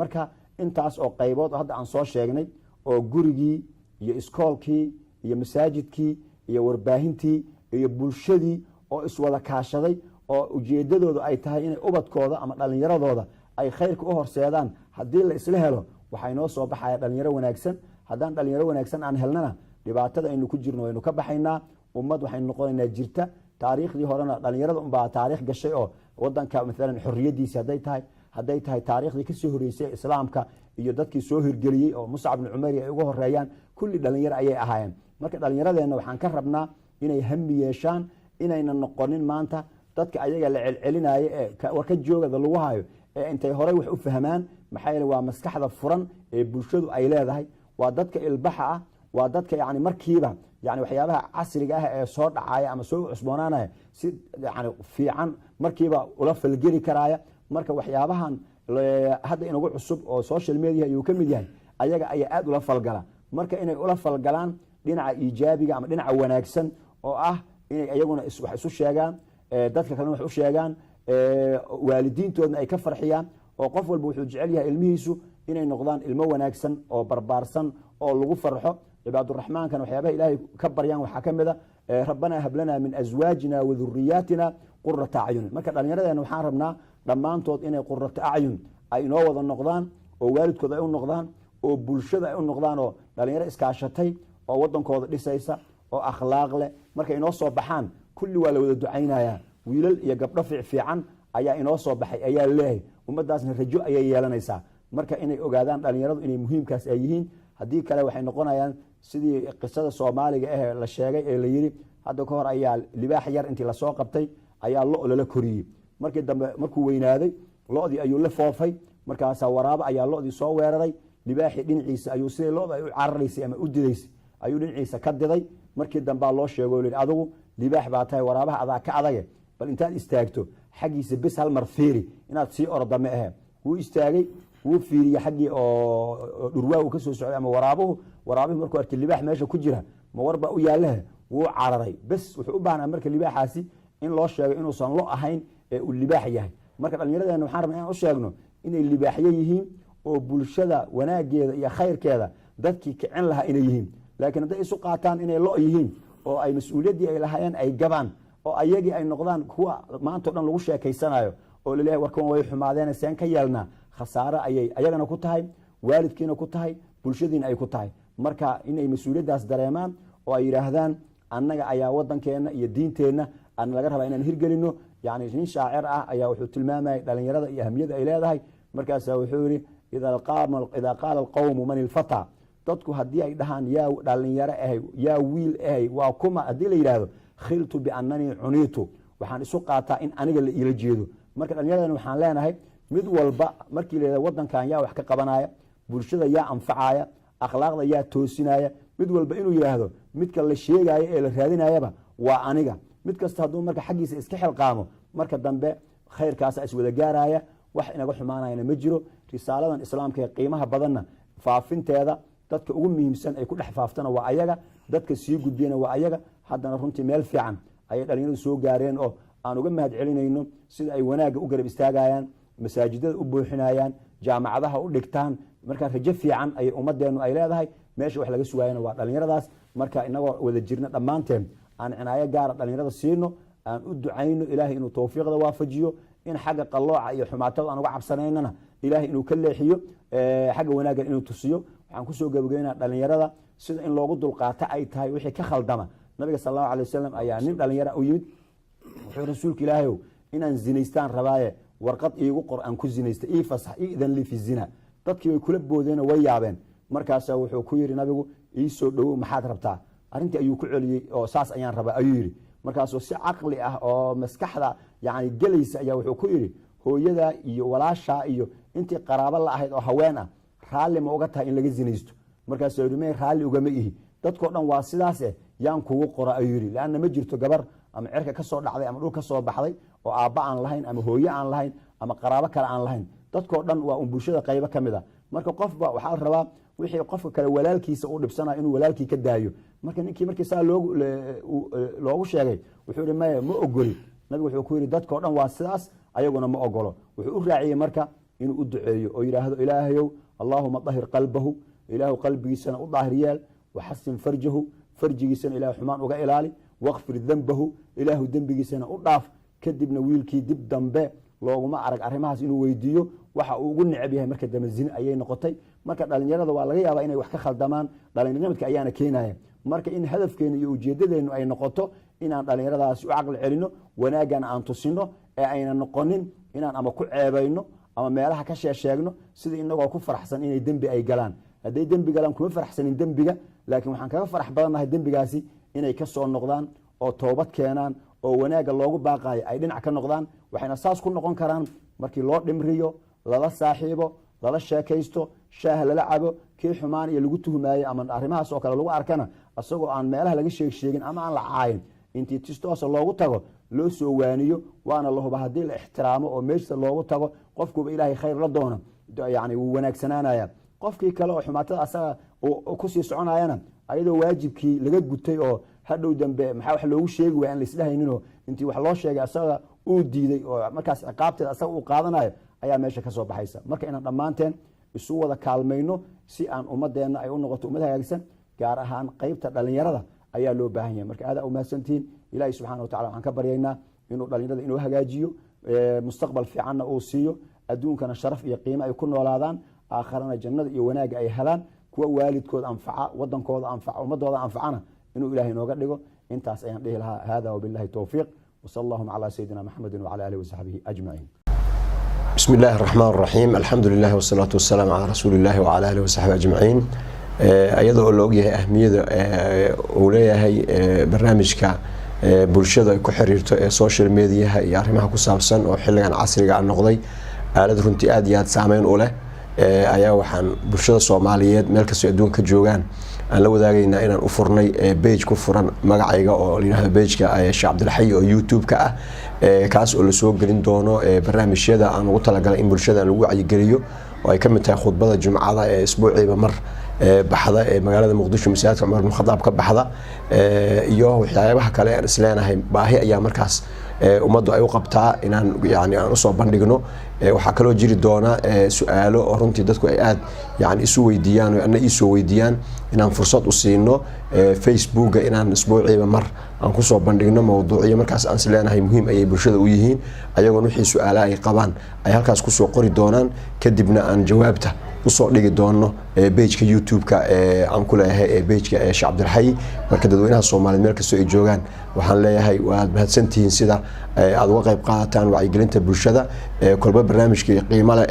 marka intaas oo qaybood hadda aan soo sheegnay oo gurigii iyo iskoolkii iyo masaajidkii iyo warbaahintii iyo bulshadii oo iswada kaashaday oo ujeedadooda ay tahay inay ubadkooda ama dhalinyaradooda ay khayrka u horseedaan haddii la isla helo waxay noo soo baxaya dhalinyaro wanaagsan haddaan dhalinyaro wanaagsan aan helnana dhibaatada aynu ku jirno waynu ka baxaynaa ummad waxaynu noqonaynaa jirta taariikhdii horena dhalinyarada unbaa taariikh gashay oo wadanka maalan xorriyadiisi hadday tahay taariikhdii kasoo horeysay islaamka iyo dadkii soo hirgeliyey oo Muscab ibn Umar ay ugu horeeyaan kulli dhalinyaro ayay ahaayeen marka dhalinyaradeenna waxaan ka rabnaa inay hami yeeshaan inayna noqonin maanta dadka ayaga la celcelinayo ee warka joogada lagu hayo ee intay hore wax u fahmaan maxay waa maskaxda furan ee bulshadu ay leedahay waa dadka ilbaxa ah waa dadka yani markiiba yani waxyaabaha casriga ah ee soo dhacaya ama soo cusboonaanaya si yani fiican markiiba ula falgeli karaya marka waxyaabahan hadda inagu cusub oo social media ayuu ka mid yahay ayaga ayaa aad ula falgala marka inay ula falgalaan dhinaca iijaabiga ama dhinaca wanaagsan oo ah inay ayaguna wax isu sheegaan dadka kalena wax u sheegaan waalidiintoodna ay ka farxiyaan oo qof walba wuxuu jecel yahay ilmihiisu inay noqdaan ilmo wanaagsan oo barbaarsan oo lagu farxo cibaadurraxmaan kan waxyaabaha ilaahay ka baryaan waxaa ka mid a rabbana hab lana min azwaajina wa dhurriyaatina qurrata acyun marka dhallinyaradeena waxaan rabnaa dhammaantood inay qurrata acyun ay inoo wada noqdaan oo waalidkooda ay u noqdaan oo bulshada ay u noqdaan oo dhalinyaro iskaashatay oo wadankooda dhisaysa oo akhlaaq leh markay inoo soo baxaan kulli waa la wada ducaynayaa wiilal iyo gabdho fiican ayaa inoo soo baxay ayaa leeyahay ummadaasna rajo ayay yeelanaysaa marka inay ogaadaan dhalinyaradu inay muhiimkaas ay yihiin haddii kale waxay noqonayaan sidii qisada Soomaaliga ah la sheegay ee la yiri hadda ka hor ayaa libaax yar intii la soo qabtay ayaa lala koriyay markii dambe markuu weynaaday lo'dii ayuu la foofay markaas waraabo ayaa lo'dii soo weeraray libaaxi dhinaciisa ayuu sidii lo'da ay u cararaysay ama u didaysay ayuu dhinaciisa ka diday markii dambe loo sheegay in adigu libaax baa tahay waraabaha adaa ka adage bal intaad istaagto xagiisa bis hal mar fiiri inaad sii ordame ah wuu istaagay wuu fiiriye xagii oo dhurwaa uu ka soo socday ama waraabuhu markuu arkay libaax meesha ku jira ma warba u yaalaha wuu cararay bas wuxuu u baahnaa marka libaaxaasi in loo sheego inuusan lo ahayn ee uu libaax yahay marka dhalinyaradeena waxaan rabnaa inaan u sheegno inay libaaxyo yihiin oo bulshada wanaageeda iyo khayrkeeda dadkii kicin lahaa inay yihiin laakiin hadday isu qaataan inay lo yihiin oo ay mas'uuliyaddii ay lahaayeen ay gabaan oo ayagii ay noqdaan kuwa maanta o dhan lagu sheekaysanayo oo laleeyahay warkan way xumaadeen seen ka yeelnaa khasaare ayay ayagana ku tahay waalidkiina ku tahay bulshadiina ay ku tahay marka inay mas'uuliyaddaas dareemaan oo ay yidhaahdaan annaga ayaa wadankeena iyo diinteenna aan laga rabaa inaan hirgelino yani nin shaacir ah ayaa wuxuu tilmaamayay dhalinyarada iyo ahamiyada ay leedahay markaasaa wuxuu yidhi idaa qaala alqawmu man ilfata dadku haddii ay dhahaan yaa dhalinyaro ahay yaa wiil ahay waa kuma haddii la yidhaahdo khiltu biannanii cuniitu waxaan isu qaataa in aniga la iila jeedo marka dhalinyaradana waxaan leenahay mid walba markii la yidhahdo wadankan yaa wax ka qabanaya bulshada yaa anfacaya akhlaaqda yaa toosinaya mid walba inuu yidhaahdo midka la sheegaayo ee la raadinayaba waa aniga mid kasta hadduu marka xaggiisa iska xilqaamo marka dambe khayrkaasa iswada gaaraya wax inaga xumaanayana ma jiro risaaladan islaamka ee qiimaha badanna faafinteeda dadka ugu muhiimsan ay ku dhex faaftana waa ayaga dadka sii gudbiyana waa ayaga haddana runtii meel fiican ayay dhalinyaradu soo gaareen oo aan uga mahad celinayno sida ay wanaagga u garab istaagayaan masaajidada u buuxinayaan jaamacadaha u dhigtaan marka rajo fiican ay ummadeennu ay leedahay meesha wax laga sugaayana waa dhalinyaradaas marka inagoo wada jirna dhammaanteen aan cinaayo gaara dhalinyarada siino aan u ducayno ilaahay inuu tawfiiqda waafajiyo in xagga qallooca iyo xumaatada aan uga cabsanaynana ilaahay inuu ka leexiyo xagga wanaaggan inuu tusiyo waxaan kusoo gabagabeynaa dhalinyarada sida in loogu dulqaato ay tahay wixii ka khaldama nabiga sal allahu alay wasalam ayaa nin dhalinyara u yimid wuxuu rasuulka ilaahayow inaan zinaystaan rabaaye warqad iigu qor aan ku zinaysta ii fasax ii idan lii fi zina dadkii way kula boodeenoo way yaabeen markaasaa wuxuu ku yidhi nabigu ii soo dhowow maxaad rabtaa arrintii ayuu ku celiyey oo saas ayaan rabaa ayuu yidhi markaasuu si caqli ah oo maskaxda yani gelaysa ayaa wuxuu ku yidhi hooyadaa iyo walaashaa iyo intii qaraabo la ahayd oo haween ah raalli ma uga tahay in laga zinaysto markaasuu yidhi may raalli ugama ihi dadkoo dhan waa sidaase yaan kugu qora ayuu yidhi leanna ma jirto gabar ama cirka ka soo dhacday ama dhul ka soo baxday oo aabba aan lahayn ama hooye aan lahayn ama qaraabo kale aan lahayn dadkoo dhan waa un bulshada qaybo ka mid a marka qofba waxaa la rabaa wixii qofka kale walaalkiisa uu dhibsanayo inuu walaalkii ka daayo marka ninkii markii saa loogu sheegay wuxuu yidhi maya ma ogoli nabigu wuxuu ku yidhi dadkoo dhan waa sidaas ayaguna ma ogolo wuxuu u raaciyey marka inuu u duceeyo oo yiraahdo ilaahayow allahumma tahir qalbahu ilaahu qalbigiisana u daahir yeel waxasin farjahu farjigiisana ilaahu xumaan uga ilaali waqfir dhanbahu ilaahu dambigiisana u dhaaf kadibna wiilkii dib dambe looguma arag arrimahaas inuu weydiiyo waxa uu ugu necab yahay marka dambe zina ayay noqotay marka dhalinyarada waa laga yaabaa inay wax ka khaldamaan dhalinyaradka ayaana keenaya marka in hadafkeena iyo ujeedadeenu ay noqoto inaan dhalinyaradaas u aqal celino wanaagan aan tusino ee ayna noqonin inaan ama ku ceebayno ama meelaha ka sheegno sida inagoo ku faraxsan inay dambi ay galaan haday dambi galaan kuma faraxsanin dambiga laakiin waxaan kaga farax badanahay dambigaasi inay ka soo noqdaan oo toobad keenaan oo wanaaga loogu baaqayo ay dhinac ka noqdaan waxayna saas ku noqon karaan markii loo dhimriyo lala saaxiibo lala sheekaysto shaah lala cabo kii xumaan iyo lagu tuhmaayo ama arrimahaas oo kale lagu arkana asagoo aan meelaha laga sheegin ama aan la caayin intii tistoosa loogu tago loo soo waaniyo waana la huba haddii la ixtiraamo oo meesha loogu tago qofkuba ilaahay khayr la doono yani wuu wanaagsanaanaya qofkii kale oo xumaatada asaga ku sii soconayana ayadoo waajibkii laga gutay oo hadhow dambe maxaa wax loogu sheegi waa in la isdhahayninoo intii wax loo sheegay asaga uu diiday oo markaas ciqaabteeda asaga uu qaadanayo ayaa meesha ka soo baxaysa marka inaan dhammaanteen isu wada kaalmayno si aan ummadeenna ay u noqoto ummad hagaagsan gaar ahaan qaybta dhalinyarada ayaa loo baahan yahay marka aad u mahadsantihiin ilaahay subxaana wataala waxaan ka baryaynaa inuu dhalinyarada inuu hagaajiyo mustaqbal fiicanna uu siiyo adduunkana sharaf iyo qiimo ay ku noolaadaan aakharana jannada iyo wanaaga ay helaan kuwa waalidkooda anfaca wadankooda anfaca ummadooda anfacana inuu ilaahay nooga dhigo intaas ayaan dhihi lahaa hada wabillahi tawfiiq وصلى الله على سيدنا محمد وعلى آله وصحبه أجمعين بسم الله الرحمن الرحيم الحمد لله والصلاة والسلام على رسول الله وعلى آله وصحبه أجمعين أيضا أولوجه أهمية أولياء برنامجك بولشة كحريرة السوشيال ميديا يعرفها كسابسا وحلقا عصري عن نقضي آلة رنتياديات سامين أولى ayaa waxaan bulshada Soomaaliyeed meel ka soo adduunka joogan aan la wadaagayna inaan u furnay page ku furan magacayga oo leeyahay page-ka Sheikh Cabdi oo YouTube-ka ah kaas oo la soo gelin doono barnaamijyada aan ugu talagalay in bulshada lagu wacyigeliyo oo ay ka mid tahay khudbada Jimcada ee isbuuciiba mar baxda ee magaalada Muqdisho masaajidka Umar bin Khadaab ka baxda iyo waxyaabaha kale aan isleenahay baahi ayaa markaas ummaddu ay u qabtaa inaan yani aan soo bandhigno waxa kale oo jiri doona su'aalo oo runtii dadku ay aad yani isu weydiiyaan oo ay soo weydiiyaan inaan fursad u siino Facebook inaan isbuuciiba mar aan ku soo bandhigno mowduucyo markaas aan isleenahay muhiim ay bulshada u yihiin ayagoo wixii su'aalaha ay qabaan ay halkaas ku soo qori doonaan kadibna aan jawaabta usoo dhigi doono page-ka YouTube-ka aan ku leeyahay page-ka Sheikh Cabdi marka dadweynaha Soomaaliyeed meel kasta ay joogaan waxaan leeyahay waad mahadsantihiin sida aad uga qayb qaadataan wacyigelinta bulshada kolba barnaamijka qiimo leh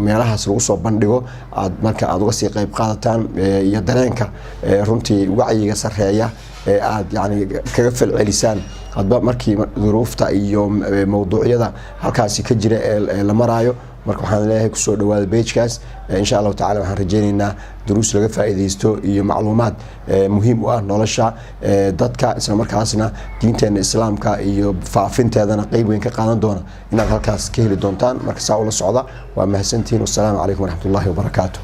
meelahaas lagu soo bandhigo aad marka aad uga sii qayb qaadataan iyo dareenka runtii wacyiga sareeya aad yani kaga falcelisaan hadba markii duruufta iyo mowduucyada halkaas ka jira la maraayo marka waxaan leeyahay ku soo dhawaada page-kaas insha Allah taala waxaan rajaynaynaa duruus laga faa'iideysto iyo macluumaad muhiim u ah nolosha dadka isla markaasna diinteena islaamka iyo faafinteedana qayb weyn ka qaadan doona inaad halkaas ka heli doontaan marka saa ula socda waa mahadsantiin wasalaamu calaykum waraxmatullaahi wabarakaatuh